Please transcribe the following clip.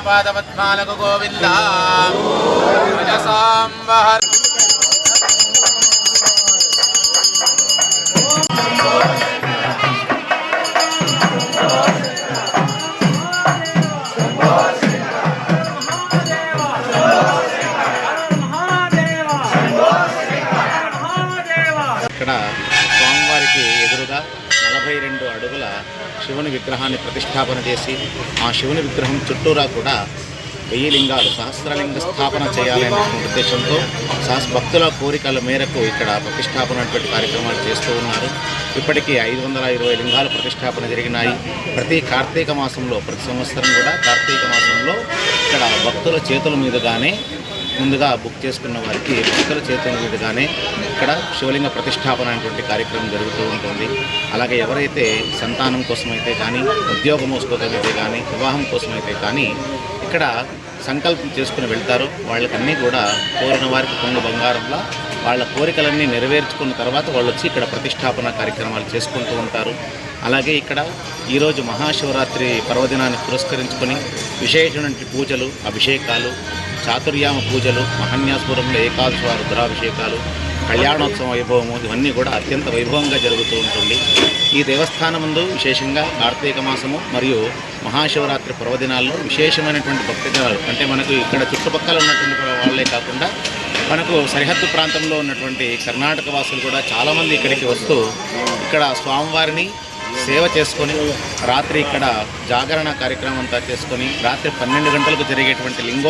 పాదపద్మాలకు గోవింద సాంబహ ఇక్కడ స్వామివారికి ఎదురుగా 42 అడుగుల శివుని విగ్రహాన్ని ప్రతిష్టాపన చేసి ఆ శివుని విగ్రహం చుట్టూరా కూడా 1000 లింగాలు సహస్రలింగ స్థాపన చేయాలనే ఉద్దేశంతో భక్తుల కోరికల మేరకు ఇక్కడ ప్రతిష్టాపన కార్యక్రమాలు చేస్తూ ఉన్నారు. ఇప్పటికీ 520 లింగాలు ప్రతిష్టాపన జరిగినాయి. ప్రతి కార్తీక మాసంలో ప్రతి సంవత్సరం కూడా కార్తీక మాసంలో ఇక్కడ భక్తుల చేతుల మీదుగానే ముందుగా బుక్ చేసుకున్న వారికి భక్తుల చేతుల మీదుగానే ఇక్కడ శివలింగ ప్రతిష్టాపన అనేటువంటి కార్యక్రమం జరుగుతూ ఉంటుంది. అలాగే ఎవరైతే సంతానం కోసమైతే కానీ, ఉద్యోగం కోసమైతే కానీ, వివాహం కోసమైతే కానీ ఇక్కడ సంకల్పం చేసుకుని వెళ్తారో వాళ్ళకన్నీ కూడా కోరిన వారికి కొంగు బంగారంలా వాళ్ళ కోరికలన్నీ నెరవేర్చుకున్న తర్వాత వాళ్ళు వచ్చి ఇక్కడ ప్రతిష్టాపన కార్యక్రమాలు చేసుకుంటూ ఉంటారు. అలాగే ఇక్కడ ఈరోజు మహాశివరాత్రి పర్వదినాన్ని పురస్కరించుకొని విశేషమైన పూజలు, అభిషేకాలు, చాతుర్యామ పూజలు, మహాన్యాసపురంలో ఏకాదశి రుద్రాభిషేకాలు, కళ్యాణోత్సవం వైభవము ఇవన్నీ కూడా అత్యంత వైభవంగా జరుగుతూ ఉంటుంది. ఈ దేవస్థానం ముందు విశేషంగా కార్తీక మాసము మరియు మహాశివరాత్రి పర్వదినాల్లో విశేషమైనటువంటి భక్తజనాలు అంటే మనకు ఇక్కడ చుట్టుపక్కల ఉన్నటువంటి వాళ్ళే కాకుండా మనకు సరిహద్దు ప్రాంతంలో ఉన్నటువంటి కర్ణాటక వాసులు కూడా చాలామంది ఇక్కడికి వస్తూ ఇక్కడ స్వామివారిని సేవ చేసుకొని రాత్రి ఇక్కడ జాగరణ కార్యక్రమం అంతా చేసుకొని రాత్రి 12 గంటలకు జరిగేటువంటి లింగోత్సవం